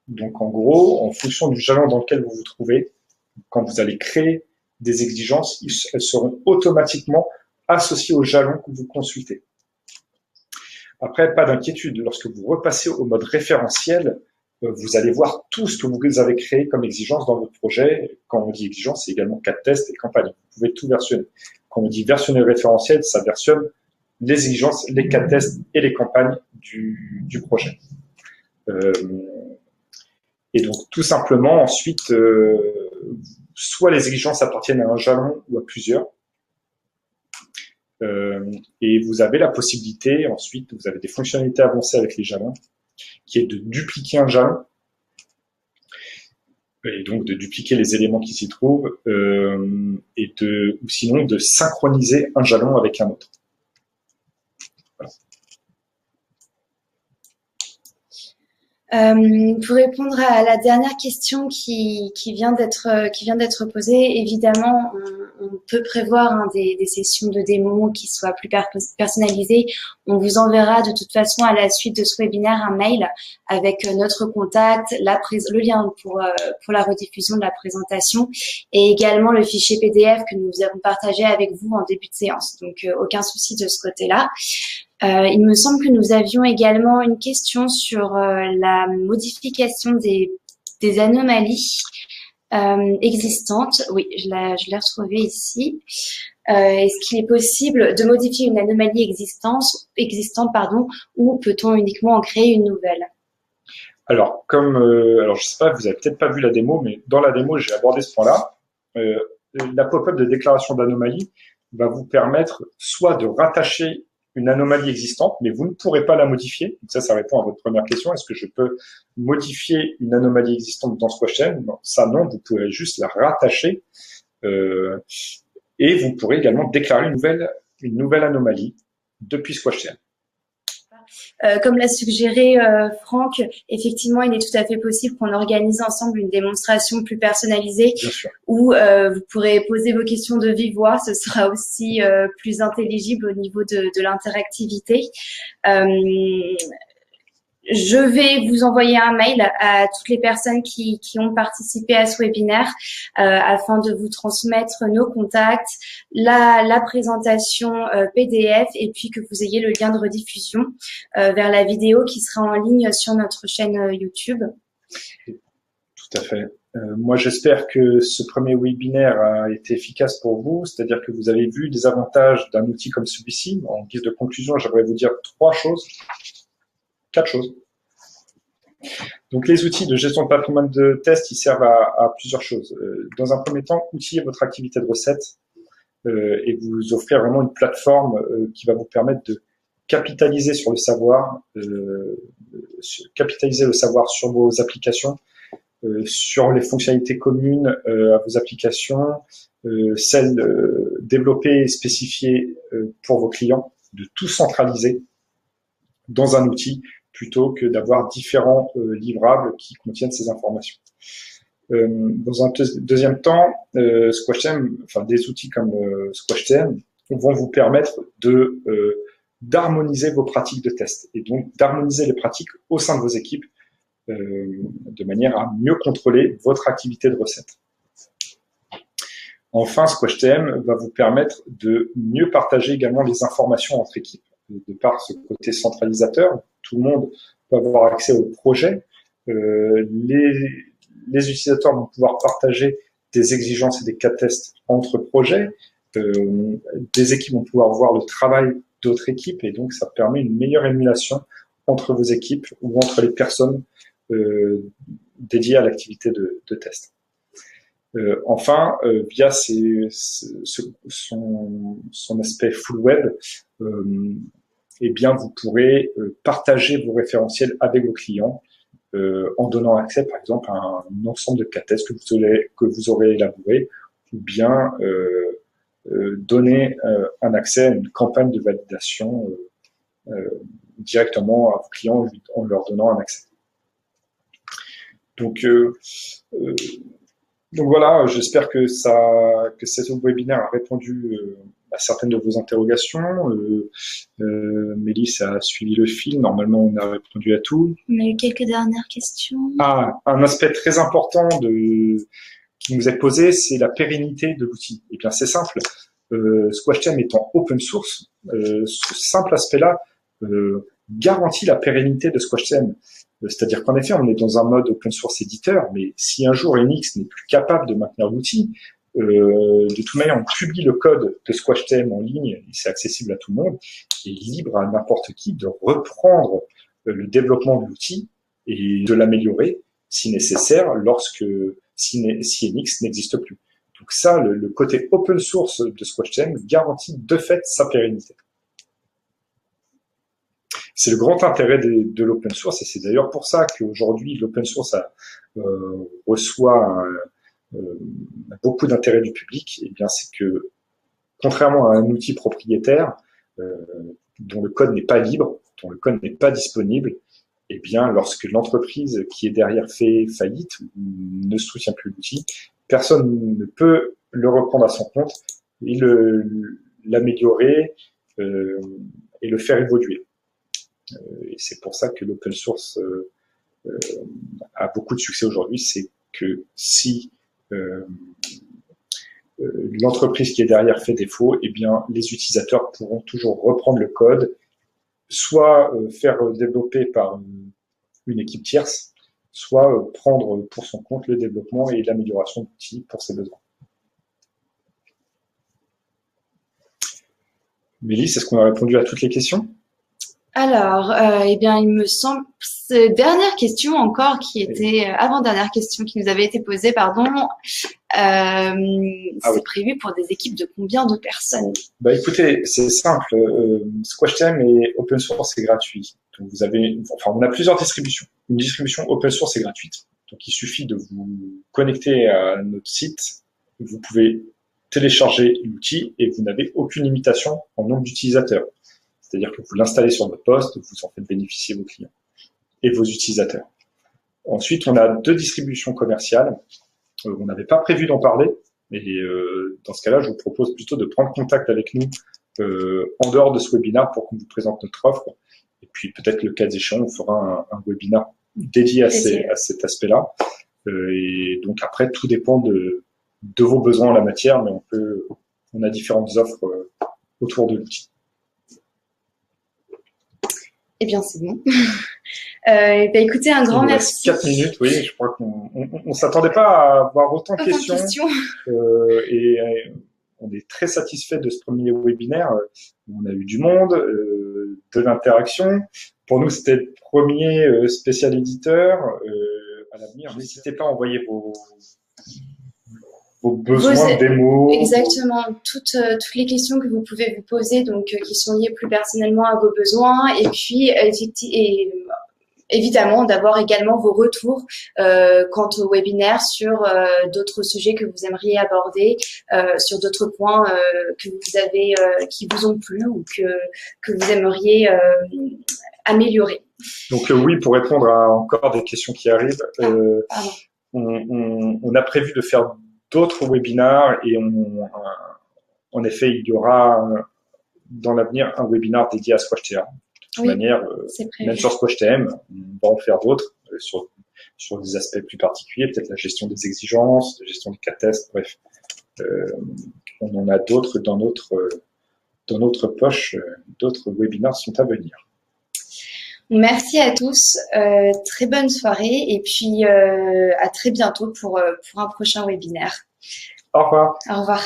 Donc, en gros, en fonction du jalon dans lequel vous vous trouvez, quand vous allez créer des exigences, elles seront automatiquement associées au jalon que vous consultez. Après, pas d'inquiétude, lorsque vous repassez au mode référentiel, vous allez voir tout ce que vous avez créé comme exigence dans votre projet. Quand on dit exigence, c'est également cas de test et campagne. Vous pouvez tout versionner. Quand on dit versionner le référentiel, ça versionne les exigences, les cas de test et les campagnes du projet. Et donc, tout simplement, ensuite, soit les exigences appartiennent à un jalon ou à plusieurs. Et vous avez la possibilité, ensuite, vous avez des fonctionnalités avancées avec les jalons, qui est de dupliquer un jalon, et donc de dupliquer les éléments qui s'y trouvent, ou sinon de synchroniser un jalon avec un autre. Voilà. Pour répondre à la dernière question qui vient d'être posée, évidemment, on peut prévoir des sessions de démo qui soient plus personnalisées. On vous enverra de toute façon à la suite de ce webinaire un mail avec notre contact, le lien pour la rediffusion de la présentation et également le fichier PDF que nous avons partagé avec vous en début de séance. Donc, aucun souci de ce côté-là. Il me semble que nous avions également une question sur la modification des anomalies existantes. Oui, je l'ai retrouvée ici. Est-ce qu'il est possible de modifier une anomalie existante, ou peut-on uniquement en créer une nouvelle? Alors, alors je sais pas, vous avez peut-être pas vu la démo, mais dans la démo, j'ai abordé ce point-là. La pop-up de déclaration d'anomalie va vous permettre soit de rattacher une anomalie existante, mais vous ne pourrez pas la modifier. Donc ça répond à votre première question. Est-ce que je peux modifier une anomalie existante dans SquashTM? Non, ça non, vous pourrez juste la rattacher et vous pourrez également déclarer une nouvelle anomalie depuis SquashTM. Comme l'a suggéré Franck, effectivement, il est tout à fait possible qu'on organise ensemble une démonstration plus personnalisée où vous pourrez poser vos questions de vive voix. Ce sera aussi plus intelligible au niveau de l'interactivité. Je vais vous envoyer un mail à toutes les personnes qui ont participé à ce webinaire afin de vous transmettre nos contacts, la présentation PDF et puis que vous ayez le lien de rediffusion vers la vidéo qui sera en ligne sur notre chaîne YouTube. Tout à fait. Moi, j'espère que ce premier webinaire a été efficace pour vous, c'est-à-dire que vous avez vu les avantages d'un outil comme celui-ci. En guise de conclusion, j'aimerais vous dire quatre choses. Donc, les outils de gestion de patrimoine de test, ils servent à plusieurs choses. Dans un premier temps, outiller votre activité de recette et vous offrir vraiment une plateforme qui va vous permettre de capitaliser sur le savoir, capitaliser le savoir sur vos applications, sur les fonctionnalités communes à vos applications, celles développées et spécifiées pour vos clients, de tout centraliser dans un outil plutôt que d'avoir différents livrables qui contiennent ces informations. Dans un deuxième temps, SquashTM, enfin des outils comme SquashTM vont vous permettre d'harmoniser vos pratiques de test et donc d'harmoniser les pratiques au sein de vos équipes de manière à mieux contrôler votre activité de recette. Enfin, SquashTM va vous permettre de mieux partager également les informations entre équipes. De par ce côté centralisateur, tout le monde peut avoir accès au projet. Les utilisateurs vont pouvoir partager des exigences et des cas tests entre projets. Des équipes vont pouvoir voir le travail d'autres équipes et donc ça permet une meilleure émulation entre vos équipes ou entre les personnes dédiées à l'activité de test. Enfin, via son aspect full web, eh bien, vous pourrez partager vos référentiels avec vos clients en donnant accès, par exemple, à un ensemble de cas tests que vous aurez élaboré, ou bien donner un accès à une campagne de validation directement à vos clients en leur donnant un accès. Donc voilà, j'espère que cet webinaire a répondu à certaines de vos interrogations. Mélisse a suivi le fil, normalement on a répondu à tout. On a eu quelques dernières questions. Ah, un aspect très important qui nous est posé, c'est la pérennité de l'outil. Eh bien c'est simple, SquashTM étant open source, ce simple aspect-là garantit la pérennité de SquashTM. C'est-à-dire qu'en effet, on est dans un mode open source éditeur, mais si un jour Enix n'est plus capable de maintenir l'outil, de toute manière, on publie le code de SquashTM en ligne, c'est accessible à tout le monde, et libre à n'importe qui de reprendre le développement de l'outil et de l'améliorer si nécessaire si Enix n'existe plus. Donc ça, le côté open source de SquashTM garantit de fait sa pérennité. C'est le grand intérêt de l'open source et c'est d'ailleurs pour ça qu'aujourd'hui l'open source reçoit beaucoup d'intérêt du public. Et bien c'est que contrairement à un outil propriétaire dont le code n'est pas libre, dont le code n'est pas disponible, et bien lorsque l'entreprise qui est derrière fait faillite ou ne soutient plus l'outil, personne ne peut le reprendre à son compte et l'améliorer et le faire évoluer. Et c'est pour ça que l'open source a beaucoup de succès aujourd'hui, c'est que si l'entreprise qui est derrière fait défaut, eh bien les utilisateurs pourront toujours reprendre le code, soit faire développer par une équipe tierce, soit prendre pour son compte le développement et l'amélioration d'outils pour ses besoins. Mélisse, est-ce qu'on a répondu à toutes les questions ? Alors, eh bien, il me semble, dernière question encore qui était, avant-dernière question qui nous avait été posée, pardon, c'est prévu pour des équipes de combien de personnes? Bah écoutez, c'est simple, SquashTM est open source et gratuit. Donc on a plusieurs distributions. Une distribution open source est gratuite. Donc il suffit de vous connecter à notre site. Vous pouvez téléchargez l'outil et vous n'avez aucune limitation en nombre d'utilisateurs. C'est-à-dire que vous l'installez sur votre poste, vous en faites bénéficier vos clients et vos utilisateurs. Ensuite, on a 2 distributions commerciales. On n'avait pas prévu d'en parler, mais dans ce cas-là, je vous propose plutôt de prendre contact avec nous en dehors de ce webinaire pour qu'on vous présente notre offre. Et puis peut-être le cas échéant, on fera un webinaire dédié à cet aspect-là. Et donc après, tout dépend de vos besoins en la matière, mais on a différentes offres autour de l'outil. Eh bien, c'est bon. Écoutez, un grand merci. 4 minutes, oui. Je crois qu'on s'attendait pas à avoir autant de questions. Et on est très satisfait de ce premier webinaire. On a eu du monde, de l'interaction. Pour nous, c'était le premier spécial éditeur. À l'avenir, n'hésitez pas à envoyer vos besoins, démos. Exactement, toutes les questions que vous pouvez vous poser, donc qui sont liées plus personnellement à vos besoins, et puis évidemment d'avoir également vos retours quant au webinaire sur d'autres sujets que vous aimeriez aborder, sur d'autres points que vous avez qui vous ont plu ou que vous aimeriez améliorer. Donc oui, pour répondre à encore des questions qui arrivent, on a prévu de faire d'autres webinaires et en effet, il y aura dans l'avenir un webinaire dédié à SquashTA. De toute manière, même sur SquashTM, on va en faire d'autres sur des aspects plus particuliers, peut-être la gestion des exigences, la gestion des cas tests, bref. On en a d'autres dans notre poche, d'autres webinaires sont à venir. Merci à tous, très bonne soirée et puis à très bientôt pour un prochain webinaire. Au revoir. Au revoir.